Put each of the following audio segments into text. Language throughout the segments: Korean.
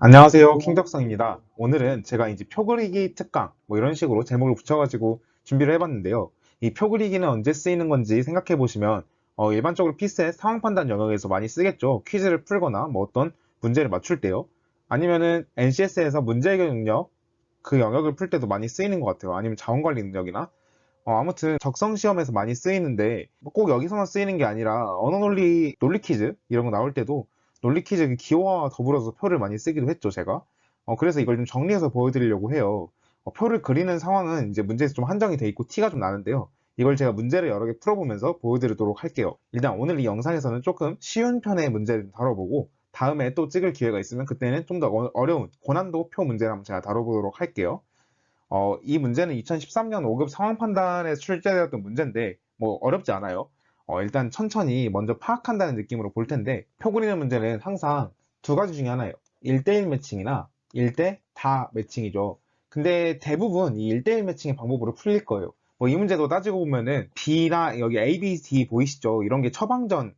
안녕하세요. 킹덕성입니다. 오늘은 제가 이제 표 그리기 특강 뭐 이런 식으로 제목을 붙여가지고 준비를 해봤는데요. 이 표 그리기는 언제 쓰이는 건지 생각해 보시면 일반적으로 피스의 상황 판단 영역에서 많이 쓰겠죠. 퀴즈를 풀거나 뭐 어떤 문제를 맞출 때요. 아니면은 NCS에서 문제 해결 능력 그 영역을 풀 때도 많이 쓰이는 것 같아요. 아니면 자원 관리 능력이나 아무튼 적성 시험에서 많이 쓰이는데 뭐꼭 여기서만 쓰이는 게 아니라 언어 논리 퀴즈 이런 거 나올 때도 논리 퀴즈 그 기호와 더불어서 표를 많이 쓰기도 했죠, 제가. 그래서 이걸 좀 정리해서 보여드리려고 해요. 표를 그리는 상황은 이제 문제에서 좀 한정이 돼 있고 티가 좀 나는데요. 이걸 제가 문제를 여러 개 풀어보면서 보여드리도록 할게요. 일단 오늘 이 영상에서는 조금 쉬운 편의 문제를 다뤄보고 다음에 또 찍을 기회가 있으면 그때는 좀 더 어려운 고난도 표 문제를 한번 제가 다뤄보도록 할게요. 이 문제는 2013년 5급 상황 판단에 출제되었던 문제인데 뭐 어렵지 않아요. 일단 천천히 먼저 파악한다는 느낌으로 볼 텐데 표 그리는 문제는 항상 두 가지 중에 하나예요. 1대1 매칭이나 1대 다 매칭이죠. 근데 대부분 이 1대1 매칭의 방법으로 풀릴 거예요. 뭐 이 문제도 따지고 보면은 B나 여기 A, B, D 보이시죠? 이런 게 처방전에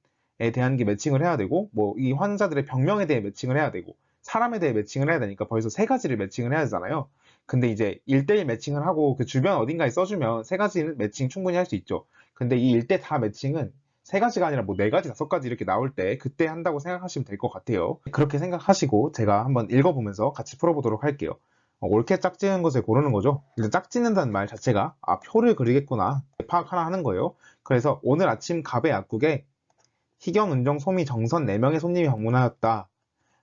대한 게 매칭을 해야 되고 뭐 이 환자들의 병명에 대해 매칭을 해야 되고 사람에 대해 매칭을 해야 되니까 벌써 세 가지를 매칭을 해야 되잖아요. 근데 이제 1대1 매칭을 하고 그 주변 어딘가에 써주면 세 가지는 매칭 충분히 할 수 있죠. 근데 이 1대 다 매칭은 세 가지가 아니라 뭐 네 가지, 다섯 가지 이렇게 나올 때 그때 한다고 생각하시면 될 것 같아요. 그렇게 생각하시고 제가 한번 읽어보면서 같이 풀어보도록 할게요. 옳게 짝지은 것을 고르는 거죠. 일단 짝짓는다는 말 자체가 표를 그리겠구나 파악 하나 하는 거예요. 그래서 오늘 아침 갑의 약국에 희경, 은정, 소미, 정선 4명의 손님이 방문하였다.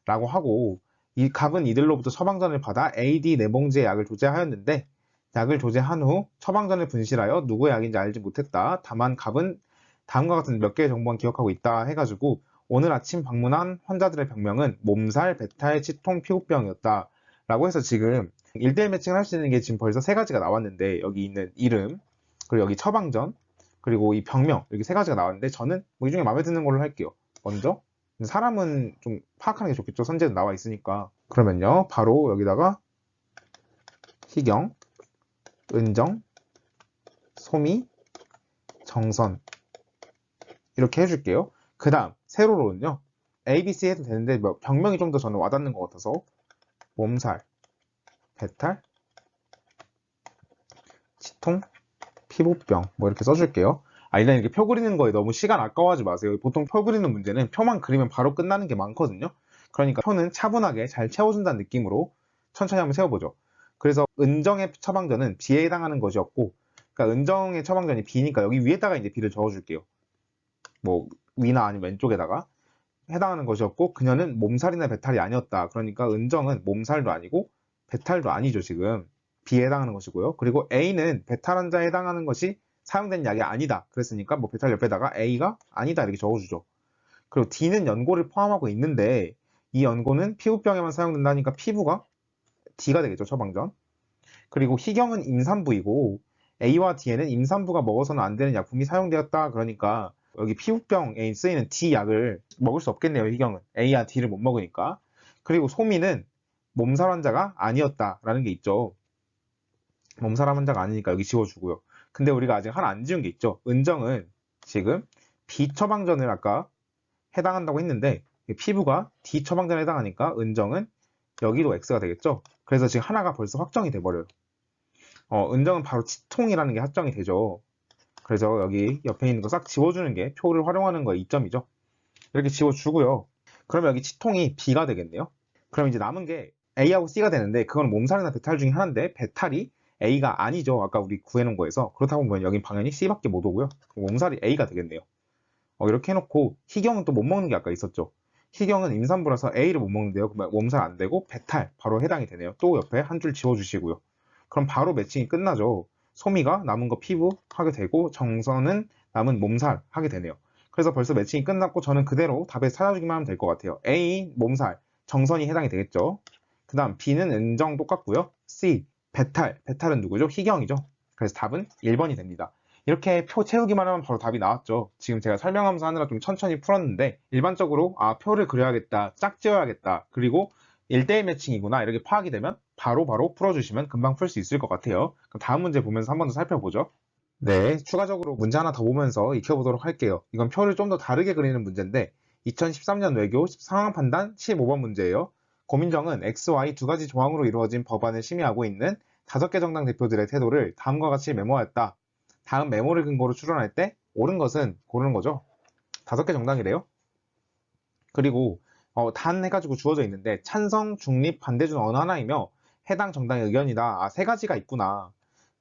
라고 하고 이 갑은 이들로부터 처방전을 받아 AD 4봉지의 약을 조제하였는데 약을 조제한 후 처방전을 분실하여 누구의 약인지 알지 못했다. 다만 갑은 다음과 같은 몇 개의 정보만 기억하고 있다 해가지고 오늘 아침 방문한 환자들의 병명은 몸살, 배탈, 치통, 피부병이었다. 라고 해서 지금 1대1 매칭을 할 수 있는 게 지금 벌써 세 가지가 나왔는데 여기 있는 이름, 그리고 여기 처방전, 그리고 이 병명 이렇게 세 가지가 나왔는데 저는 뭐 이 중에 마음에 드는 걸로 할게요. 먼저 사람은 좀 파악하는 게 좋겠죠. 선제도 나와 있으니까. 그러면요. 바로 여기다가 희경, 은정, 소미, 정선 이렇게 해줄게요. 그 다음 세로로는요. A, B, C 해도 되는데 뭐 병명이 좀 더 저는 와닿는 것 같아서 몸살, 배탈, 치통, 피부병 뭐 이렇게 써줄게요. 일단 이렇게 표 그리는 거에 너무 시간 아까워하지 마세요. 보통 표 그리는 문제는 표만 그리면 바로 끝나는 게 많거든요. 그러니까 표는 차분하게 잘 채워준다는 느낌으로 천천히 한번 세워보죠. 그래서 은정의 처방전은 B에 해당하는 것이었고, 그러니까 은정의 처방전이 B니까 여기 위에다가 이제 B를 적어줄게요. 뭐 위나 아니면 왼쪽에다가 해당하는 것이었고, 그녀는 몸살이나 배탈이 아니었다. 그러니까 은정은 몸살도 아니고 배탈도 아니죠, 지금. B에 해당하는 것이고요. 그리고 A는 배탈 환자에 해당하는 것이 사용된 약이 아니다. 그랬으니까 뭐 배탈 옆에다가 A가 아니다 이렇게 적어주죠. 그리고 D는 연고를 포함하고 있는데 이 연고는 피부병에만 사용된다니까 피부가 D가 되겠죠, 처방전. 그리고 희경은 임산부이고 A와 D에는 임산부가 먹어서는 안 되는 약품이 사용되었다. 그러니까 여기 피부병에 쓰이는 D 약을 먹을 수 없겠네요, 희경은. A와 D를 못 먹으니까. 그리고 소미는 몸살 환자가 아니었다라는 게 있죠. 몸살 환자가 아니니까 여기 지워주고요. 근데 우리가 아직 하나 안 지운 게 있죠. 은정은 지금 B 처방전을 아까 해당한다고 했는데 피부가 D 처방전에 해당하니까 은정은 여기도 X가 되겠죠. 그래서 지금 하나가 벌써 확정이 돼버려요. 은정은 바로 치통이라는 게 확정이 되죠. 그래서 여기 옆에 있는 거 싹 지워주는 게 표를 활용하는 거의 이점이죠. 이렇게 지워주고요. 그러면 여기 치통이 B가 되겠네요. 그럼 이제 남은 게 A하고 C가 되는데 그건 몸살이나 배탈 중에 하나인데 배탈이 A가 아니죠. 아까 우리 구해놓은 거에서. 그렇다고 보면 여긴 당연히 C밖에 못 오고요. 몸살이 A가 되겠네요. 이렇게 해놓고 희경은 또 못 먹는 게 아까 있었죠. 희경은 임산부라서 A를 못 먹는데요. 그러면 몸살 안 되고 배탈 바로 해당이 되네요. 또 옆에 한 줄 지워주시고요. 그럼 바로 매칭이 끝나죠. 소미가 남은 거 피부 하게 되고 정선은 남은 몸살 하게 되네요. 그래서 벌써 매칭이 끝났고 저는 그대로 답에 찾아주기만 하면 될 것 같아요. A 몸살 정선이 해당이 되겠죠. 그 다음 B는 은정 똑같고요. C 배탈은 누구죠? 희경이죠. 그래서 답은 1번이 됩니다. 이렇게 표 채우기만 하면 바로 답이 나왔죠. 지금 제가 설명하면서 하느라 좀 천천히 풀었는데 일반적으로 표를 그려야겠다, 짝지어야겠다, 그리고 1대1 매칭이구나 이렇게 파악이 되면 바로바로 풀어주시면 금방 풀 수 있을 것 같아요. 그럼 다음 문제 보면서 한 번 더 살펴보죠. 네, 추가적으로 문제 하나 더 보면서 익혀보도록 할게요. 이건 표를 좀 더 다르게 그리는 문제인데 2013년 외교 상황 판단 15번 문제예요. 고민정은 X, Y 두 가지 조항으로 이루어진 법안을 심의하고 있는 5개 정당 대표들의 태도를 다음과 같이 메모하였다. 다음 메모를 근거로 추론할 때 옳은 것은 고르는 거죠. 5개 정당이래요. 그리고 단 해가지고 주어져 있는데 찬성, 중립, 반대 중 어느 하나이며 해당 정당의 의견이다. 아, 3가지가 있구나.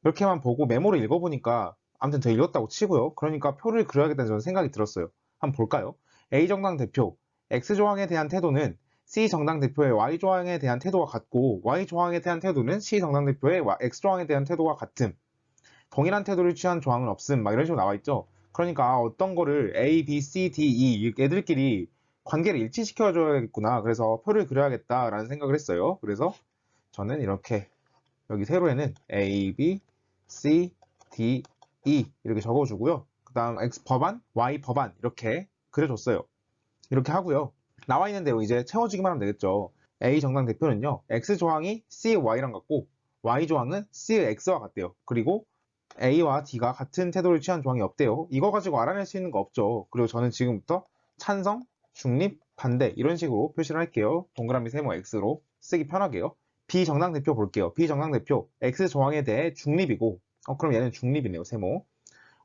이렇게만 보고 메모를 읽어보니까 아무튼 더 읽었다고 치고요. 그러니까 표를 그려야겠다는 저는 생각이 들었어요. 한번 볼까요? A 정당 대표, X 조항에 대한 태도는 C 정당 대표의 Y 조항에 대한 태도와 같고 Y 조항에 대한 태도는 C 정당 대표의 X 조항에 대한 태도와 같음. 동일한 태도를 취한 조항은 없음. 막 이런 식으로 나와 있죠. 그러니까 어떤 거를 A, B, C, D, E 애들끼리 관계를 일치시켜줘야겠구나. 그래서 표를 그려야겠다라는 생각을 했어요. 그래서 저는 이렇게 여기 세로에는 A, B, C, D, E 이렇게 적어주고요. 그 다음 X 법안, Y 법안 이렇게 그려줬어요. 이렇게 하고요. 나와 있는 대로 이제 채워주기만 하면 되겠죠. A 정당 대표는요. X 조항이 C, Y랑 같고 Y 조항은 C, X와 같대요. 그리고 A와 D가 같은 태도를 취한 조항이 없대요. 이거 가지고 알아낼 수 있는 거 없죠. 그리고 저는 지금부터 찬성, 중립, 반대 이런 식으로 표시를 할게요. 동그라미 세모 X로 쓰기 편하게요. B 정당 대표 볼게요. B 정당 대표 X 조항에 대해 중립이고 그럼 얘는 중립이네요. 세모.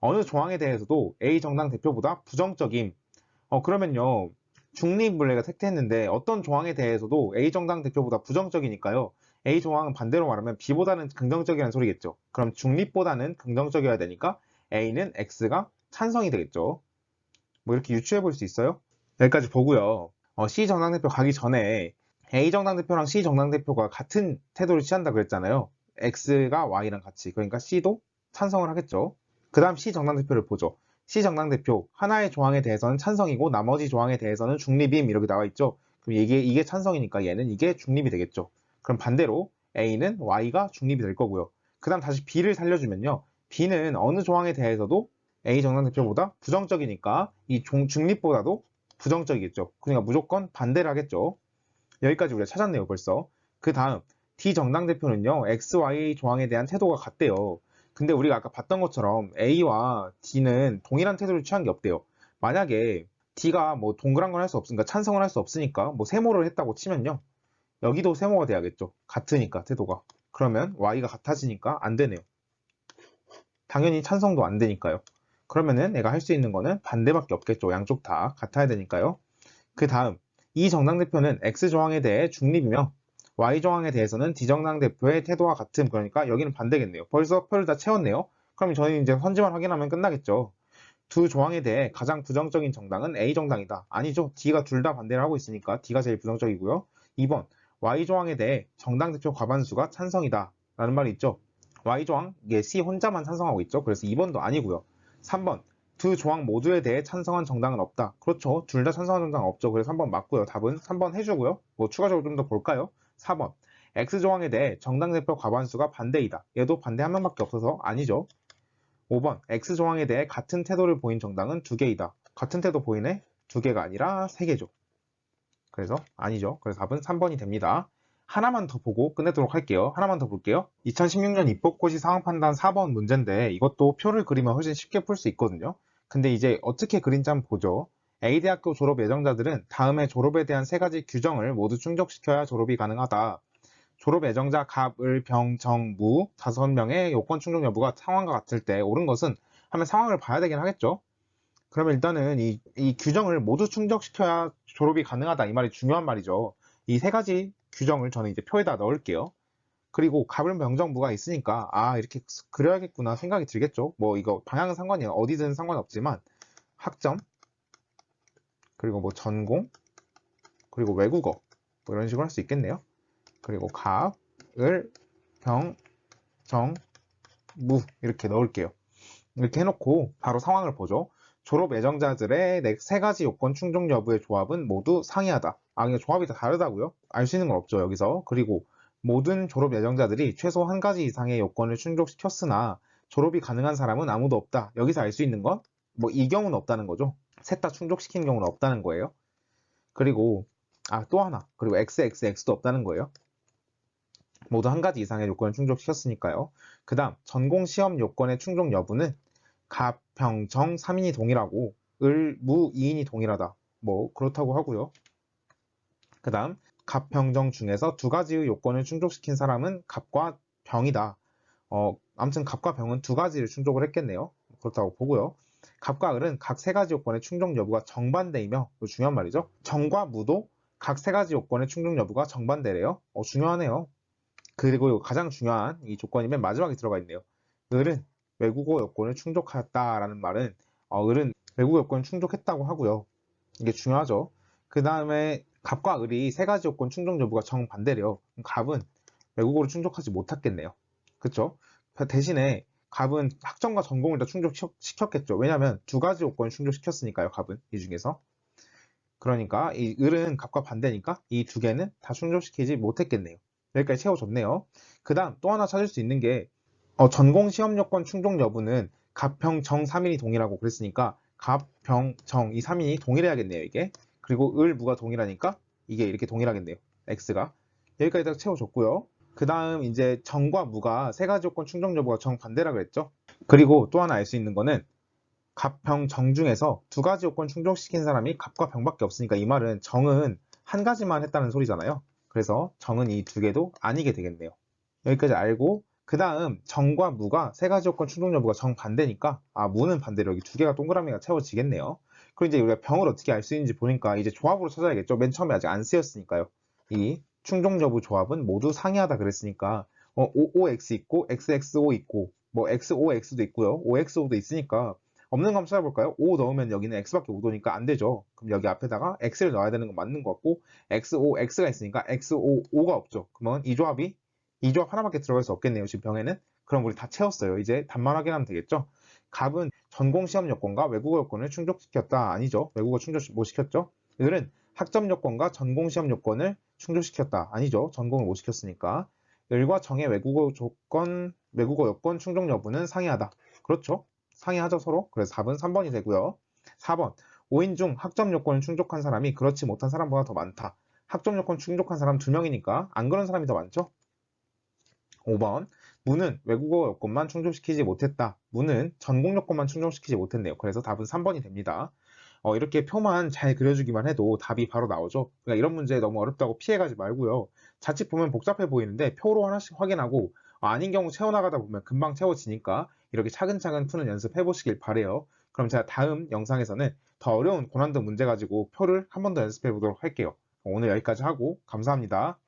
어느 조항에 대해서도 A 정당 대표보다 부정적임. 그러면요. 중립을 내가 택했는데 어떤 조항에 대해서도 A 정당 대표보다 부정적이니까요. A 조항은 반대로 말하면 B보다는 긍정적이라는 소리겠죠. 그럼 중립보다는 긍정적이어야 되니까 A는 X가 찬성이 되겠죠. 뭐 이렇게 유추해 볼 수 있어요. 여기까지 보고요. C 정당 대표 가기 전에 A 정당 대표랑 C 정당 대표가 같은 태도를 취한다 그랬잖아요. X가 Y랑 같이. 그러니까 C도 찬성을 하겠죠. 그 다음 C 정당 대표를 보죠. C 정당 대표 하나의 조항에 대해서는 찬성이고 나머지 조항에 대해서는 중립임 이렇게 나와 있죠. 그럼 이게 찬성이니까 얘는 이게 중립이 되겠죠. 그럼 반대로 A는 Y가 중립이 될 거고요. 그 다음 다시 B를 살려주면요. B는 어느 조항에 대해서도 A 정당 대표보다 부정적이니까 이 중립보다도 부정적이겠죠. 그러니까 무조건 반대를 하겠죠. 여기까지 우리가 찾았네요, 벌써. 그 다음 D 정당 대표는요. X, Y 조항에 대한 태도가 같대요. 근데 우리가 아까 봤던 것처럼 A와 D는 동일한 태도를 취한 게 없대요. 만약에 D가 뭐 동그란 걸 할 수 없으니까 찬성을 할 수 없으니까 뭐 세모를 했다고 치면요. 여기도 세모가 돼야겠죠. 같으니까 태도가. 그러면 Y가 같아지니까 안 되네요. 당연히 찬성도 안 되니까요. 그러면은 내가 할 수 있는 거는 반대밖에 없겠죠. 양쪽 다 같아야 되니까요. 그 다음 이 정당 대표는 X 조항에 대해 중립이며 Y 조항에 대해서는 D 정당 대표의 태도와 같음. 그러니까 여기는 반대겠네요. 벌써 표를 다 채웠네요. 그럼 저는 이제 선지만 확인하면 끝나겠죠. 두 조항에 대해 가장 부정적인 정당은 A 정당이다. 아니죠. D가 둘 다 반대를 하고 있으니까 D가 제일 부정적이고요. 2번 Y 조항에 대해 정당 대표 과반수가 찬성이다. 라는 말이 있죠. Y조항, 이게 C 혼자만 찬성하고 있죠. 그래서 2번도 아니고요. 3번, 두 조항 모두에 대해 찬성한 정당은 없다. 그렇죠. 둘 다 찬성한 정당은 없죠. 그래서 3번 맞고요. 답은 3번 해주고요. 뭐 추가적으로 좀 더 볼까요? 4번, X조항에 대해 정당 대표 과반수가 반대이다. 얘도 반대 한 명밖에 없어서 아니죠. 5번, X조항에 대해 같은 태도를 보인 정당은 2개이다. 같은 태도 보이네? 2개가 아니라 3개죠. 그래서 아니죠. 그래서 답은 3번이 됩니다. 하나만 더 보고 끝내도록 할게요. 하나만 더 볼게요. 2016년 입법고시 상황판단 4번 문제인데 이것도 표를 그리면 훨씬 쉽게 풀 수 있거든요. 근데 이제 어떻게 그린지 한번 보죠. A대학교 졸업 예정자들은 다음에 졸업에 대한 3가지 규정을 모두 충족시켜야 졸업이 가능하다. 졸업 예정자 갑, 을, 병, 정, 무 5명의 요건 충족 여부가 상황과 같을 때 옳은 것은 하면 상황을 봐야 되긴 하겠죠. 그러면 일단은 이 규정을 모두 충족시켜야 졸업이 가능하다. 이 말이 중요한 말이죠. 이 3가지 규정을 저는 이제 표에다 넣을게요. 그리고 갑은 병정부가 있으니까 이렇게 그려야겠구나 생각이 들겠죠. 뭐 이거 방향은 상관이에요. 어디든 상관없지만 학점 그리고 뭐 전공 그리고 외국어 뭐 이런 식으로 할 수 있겠네요. 그리고 갑, 을, 병, 정, 무 이렇게 넣을게요. 이렇게 해놓고 바로 상황을 보죠. 졸업 예정자들의 3가지 요건 충족 여부의 조합은 모두 상이하다. 그냥 조합이 다 다르다고요? 알 수 있는 건 없죠, 여기서. 그리고 모든 졸업 예정자들이 최소 한 가지 이상의 요건을 충족시켰으나 졸업이 가능한 사람은 아무도 없다. 여기서 알 수 있는 건 뭐 이 경우는 없다는 거죠. 셋 다 충족시킨 경우는 없다는 거예요. 그리고 또 하나. 그리고 XXX도 없다는 거예요. 모두 한 가지 이상의 요건을 충족시켰으니까요. 그 다음 전공 시험 요건의 충족 여부는 갑, 병, 정 3인이 동일하고 을, 무 2인이 동일하다. 뭐 그렇다고 하고요. 그 다음 갑병정 중에서 두 가지의 요건을 충족시킨 사람은 갑과 병이다. 아무튼 갑과 병은 두 가지를 충족을 했겠네요. 그렇다고 보고요. 갑과 을은 각 세 가지 요건의 충족 여부가 정반대이며, 이거 중요한 말이죠. 정과 무도 각 세 가지 요건의 충족 여부가 정반대래요. 중요하네요. 그리고 가장 중요한 이 조건이 맨 마지막에 들어가 있네요. 을은 외국어 요건을 충족하였다라는 말은 을은 외국어 요건을 충족했다고 하고요. 이게 중요하죠. 그 다음에 갑과 을이 세 가지 요건 충족 여부가 정반대래요. 그럼 갑은 외국어를 충족하지 못했겠네요. 그쵸? 대신에 갑은 학점과 전공을 다 충족시켰겠죠. 왜냐하면 두 가지 요건을 충족시켰으니까요. 갑은 이 중에서. 그러니까 이 을은 갑과 반대니까 이 두 개는 다 충족시키지 못했겠네요. 여기까지 채워줬네요. 그 다음 또 하나 찾을 수 있는 게 전공 시험 요건 충족 여부는 갑, 병, 정 3인이 동일하고 그랬으니까 갑, 병, 정 이 3인이 동일해야겠네요. 이게. 그리고 을, 무가 동일하니까 이게 이렇게 동일하겠네요. X가. 여기까지 딱 채워줬고요. 그 다음 이제 정과 무가 세 가지 요건 충족 여부가 정반대라 그랬죠. 그리고 또 하나 알 수 있는 거는 갑, 병, 정 중에서 두 가지 요건 충족시킨 사람이 갑과 병밖에 없으니까 이 말은 정은 한 가지만 했다는 소리잖아요. 그래서 정은 이 두 개도 아니게 되겠네요. 여기까지 알고 그 다음 정과 무가 세 가지 요건 충족 여부가 정반대니까 무는 반대로 여기 두 개가 동그라미가 채워지겠네요. 그리고 이제 우리가 병을 어떻게 알 수 있는지 보니까 이제 조합으로 찾아야겠죠. 맨 처음에 아직 안 쓰였으니까요. 이 충족 여부 조합은 모두 상이하다 그랬으니까 OOX 있고 XXO 있고 뭐 XOX도 있고요. OXO도 있으니까 없는 거 한번 찾아볼까요? 5 넣으면 여기는 X밖에 못 오니까 안 되죠. 그럼 여기 앞에다가 X를 넣어야 되는 건 맞는 것 같고 XO, X가 있으니까 XO, O가 없죠. 그러면 이 조합 하나밖에 들어갈 수 없겠네요. 지금 병에는. 그럼 우리 다 채웠어요. 이제 답만 확인하면 되겠죠. 갑은 전공 시험 요건과 외국어 요건을 충족시켰다. 아니죠. 외국어 충족 못 시켰죠. 을은 학점 요건과 전공 시험 요건을 충족시켰다. 아니죠. 전공을 못 시켰으니까. 을과 정의 외국어 요건 충족 여부는 상이하다. 그렇죠. 상이하죠, 서로. 그래서 답은 3번이 되고요. 4번. 5인 중 학점 요건을 충족한 사람이 그렇지 못한 사람보다 더 많다. 학점 요건 충족한 사람 2명이니까 안 그런 사람이 더 많죠? 5번. 무는 외국어 요건만 충족시키지 못했다. 무는 전공 요건만 충족시키지 못했네요. 그래서 답은 3번이 됩니다. 이렇게 표만 잘 그려주기만 해도 답이 바로 나오죠. 그러니까 이런 문제 너무 어렵다고 피해가지 말고요. 자칫 보면 복잡해 보이는데 표로 하나씩 확인하고 아닌 경우 채워나가다 보면 금방 채워지니까 이렇게 차근차근 푸는 연습 해보시길 바래요. 그럼 제가 다음 영상에서는 더 어려운 고난도 문제 가지고 표를 한 번 더 연습해 보도록 할게요. 오늘 여기까지 하고 감사합니다.